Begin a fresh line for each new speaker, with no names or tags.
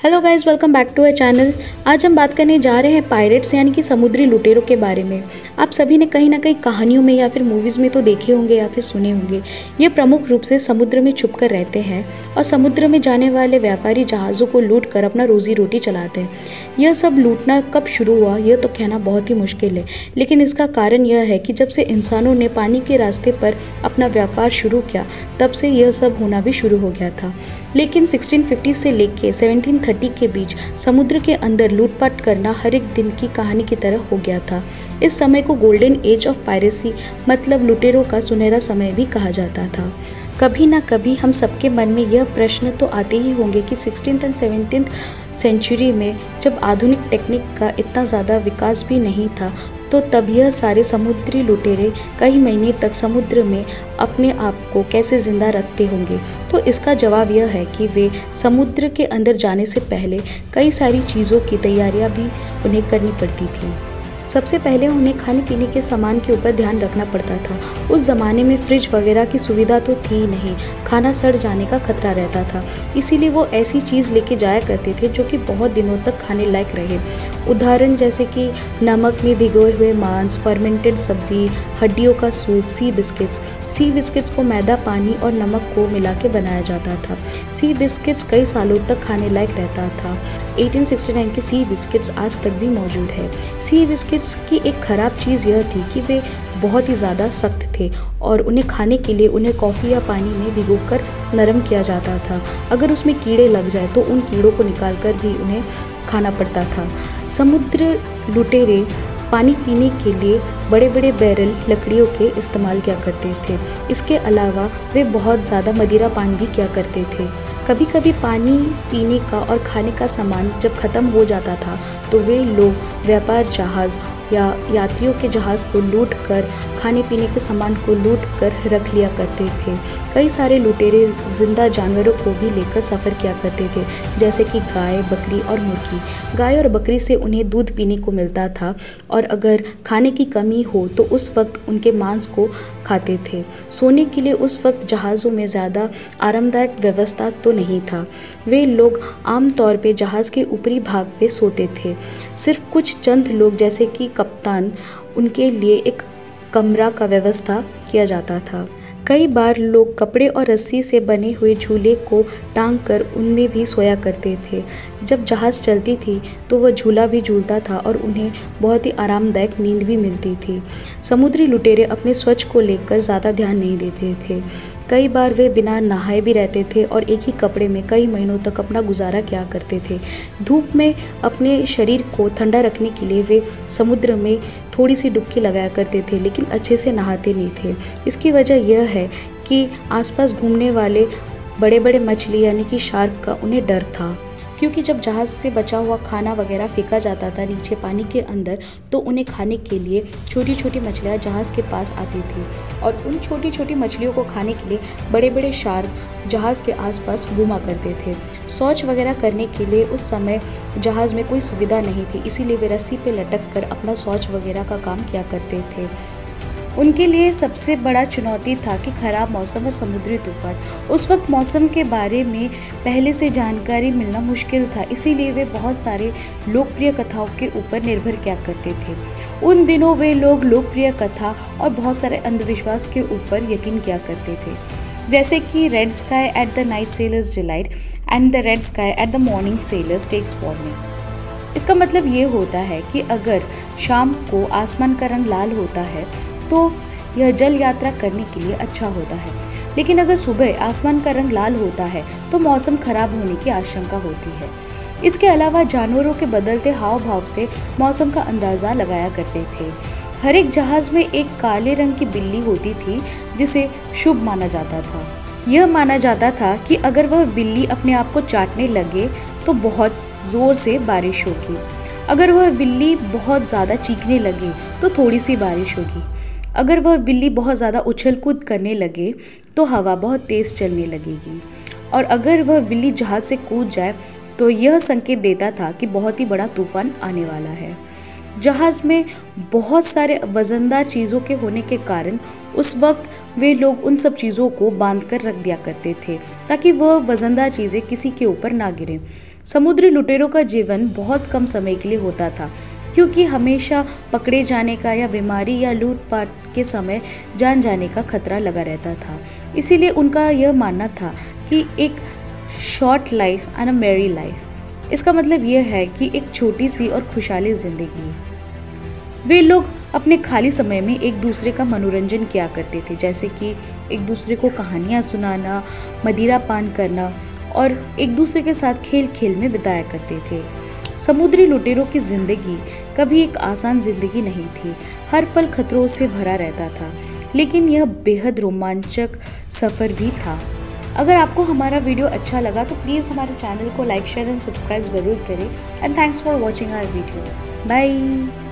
Hello guys, welcome back to our channel. आज हम बात करने जा रहे हैं पायरेट्स यानी कि समुद्री लुटेरों के बारे में। आप सभी ने कहीं ना कहीं कहानियों में या फिर मूवीज़ में तो देखे होंगे या फिर सुने होंगे। ये प्रमुख रूप से समुद्र में छुपकर रहते हैं और समुद्र में जाने वाले व्यापारी जहाज़ों को लूट कर अपना रोजी रोटी चलाते हैं। यह सब लूटना कब शुरू हुआ यह तो कहना बहुत ही मुश्किल है, लेकिन इसका कारण यह है कि जब से इंसानों ने पानी के रास्ते पर अपना व्यापार शुरू किया तब से यह सब होना भी शुरू हो गया था। लेकिन 1650 से लेके 1730 के बीच समुद्र के अंदर लूटपाट करना हर एक दिन की कहानी की तरह हो गया था। इस समय को गोल्डन एज ऑफ पायरेसी मतलब लुटेरों का सुनहरा समय भी कहा जाता था। कभी ना कभी हम सबके मन में यह प्रश्न तो आते ही होंगे कि 16th और 17th सेंचुरी में जब आधुनिक टेक्निक का इतना ज़्यादा विकास भी नहीं था तो तब यह सारे समुद्री लुटेरे कई महीने तक समुद्र में अपने आप को कैसे ज़िंदा रखते होंगे। तो इसका जवाब यह है कि वे समुद्र के अंदर जाने से पहले कई सारी चीज़ों की तैयारियां भी उन्हें करनी पड़ती थी। सबसे पहले उन्हें खाने पीने के सामान के ऊपर ध्यान रखना पड़ता था। उस ज़माने में फ्रिज वगैरह की सुविधा तो थी नहीं, खाना सड़ जाने का खतरा रहता था, इसीलिए वो ऐसी चीज़ लेके जाया करते थे जो कि बहुत दिनों तक खाने लायक रहे। उदाहरण जैसे कि नमक में भिगोए हुए मांस, फर्मेंटेड सब्जी, हड्डियों का सूप, सी बिस्किट्स को मैदा, पानी और नमक को मिला के बनाया जाता था। सी बिस्किट्स कई सालों तक खाने लायक रहता था। 1869 के सी बिस्किट्स आज तक भी मौजूद है। सी बिस्किट्स की एक ख़राब चीज़ यह थी कि वे बहुत ही ज़्यादा सख्त थे और उन्हें खाने के लिए उन्हें कॉफ़ी या पानी में भिगोकर नरम किया जाता था। अगर उसमें कीड़े लग जाए तो उन कीड़ों को निकालकर भी उन्हें खाना पड़ता था। समुद्र लुटेरे पानी पीने के लिए बड़े बड़े बैरल लकड़ियों के इस्तेमाल किया करते थे। इसके अलावा वे बहुत ज़्यादा मदिरा पान भी किया करते थे। कभी कभी पानी पीने का और खाने का सामान जब ख़त्म हो जाता था तो वे लोग व्यापार जहाज़ या यात्रियों के जहाज़ को लूट कर खाने पीने के सामान को लूट कर रख लिया करते थे। कई सारे लुटेरे जिंदा जानवरों को भी लेकर सफ़र किया करते थे, जैसे कि गाय, बकरी और मुर्गी। गाय और बकरी से उन्हें दूध पीने को मिलता था और अगर खाने की कमी हो तो उस वक्त उनके मांस को खाते थे। सोने के लिए उस वक्त जहाज़ों में ज़्यादा आरामदायक व्यवस्था तो नहीं था। वे लोग आमतौर पे जहाज़ के ऊपरी भाग पे सोते थे। सिर्फ कुछ चंद लोग जैसे कि कप्तान, उनके लिए एक कमरा का व्यवस्था किया जाता था। कई बार लोग कपड़े और रस्सी से बने हुए झूले को टांग कर उनमें भी सोया करते थे। जब जहाज़ चलती थी तो वह झूला भी झूलता था और उन्हें बहुत ही आरामदायक नींद भी मिलती थी। समुद्री लुटेरे अपने स्वच्छ को लेकर ज़्यादा ध्यान नहीं देते थे। कई बार वे बिना नहाए भी रहते थे और एक ही कपड़े में कई महीनों तक अपना गुजारा किया करते थे। धूप में अपने शरीर को ठंडा रखने के लिए वे समुद्र में थोड़ी सी डुबकी लगाया करते थे, लेकिन अच्छे से नहाते नहीं थे। इसकी वजह यह है कि आसपास घूमने वाले बड़े बड़े मछली यानी कि शार्क का उन्हें डर था, क्योंकि जब जहाज़ से बचा हुआ खाना वगैरह फेंका जाता था नीचे पानी के अंदर तो उन्हें खाने के लिए छोटी छोटी मछलियाँ जहाज़ के पास आती थी और उन छोटी छोटी मछलियों को खाने के लिए बड़े बड़े शार्क जहाज़ के आसपास घूमा करते थे। शौच वगैरह करने के लिए उस समय जहाज़ में कोई सुविधा नहीं थी, इसीलिए वे रस्सी पे लटक कर अपना शौच वगैरह का काम किया करते थे। उनके लिए सबसे बड़ा चुनौती था कि खराब मौसम और समुद्री तूफान। उस वक्त मौसम के बारे में पहले से जानकारी मिलना मुश्किल था, इसीलिए वे बहुत सारे लोकप्रिय कथाओं के ऊपर निर्भर किया करते थे। उन दिनों वे लोग लोकप्रिय कथा और बहुत सारे अंधविश्वास के ऊपर यकीन किया करते थे, जैसे कि red sky at the night sailors delight and the red sky at the morning sailors takes warning. इसका मतलब ये होता है कि अगर शाम को आसमान का रंग लाल होता है तो यह जल यात्रा करने के लिए अच्छा होता है, लेकिन अगर सुबह आसमान का रंग लाल होता है तो मौसम खराब होने की आशंका होती है। इसके अलावा जानवरों के बदलते हाव भाव से मौसम का अंदाज़ा लगाया करते थे। हर एक जहाज़ में एक काले रंग की बिल्ली होती थी जिसे शुभ माना जाता था। यह माना जाता था कि अगर वह बिल्ली अपने आप को चाटने लगे तो बहुत ज़ोर से बारिश होगी। अगर वह बिल्ली बहुत ज़्यादा चीखने लगे तो थोड़ी सी बारिश होगी। अगर वह बिल्ली बहुत ज़्यादा उछल कूद करने लगे तो हवा बहुत तेज़ चलने लगेगी। और अगर वह बिल्ली जहाज़ से कूद जाए तो यह संकेत देता था कि बहुत ही बड़ा तूफान आने वाला है। जहाज़ में बहुत सारे वज़नदार चीज़ों के होने के कारण उस वक्त वे लोग उन सब चीज़ों को बांध कर रख दिया करते थे ताकि वह वज़नदार चीज़ें किसी के ऊपर ना गिरें। समुद्री लुटेरों का जीवन बहुत कम समय के लिए होता था, क्योंकि हमेशा पकड़े जाने का या बीमारी या लूटपाट के समय जान जाने का खतरा लगा रहता था। इसीलिए उनका यह मानना था कि एक short life and a merry life, इसका मतलब यह है कि एक छोटी सी और खुशहाली जिंदगी। वे लोग अपने खाली समय में एक दूसरे का मनोरंजन किया करते थे, जैसे कि एक दूसरे को कहानियाँ सुनाना, मदिरा पान करना और एक दूसरे के साथ खेल खेल में बिताया करते थे। समुद्री लुटेरों की जिंदगी कभी एक आसान जिंदगी नहीं थी, हर पल खतरों से भरा रहता था, लेकिन यह बेहद रोमांचक सफ़र भी था। अगर आपको हमारा वीडियो अच्छा लगा तो प्लीज़ हमारे चैनल को लाइक, शेयर एंड सब्सक्राइब ज़रूर करें। And thanks for watching our video. Bye.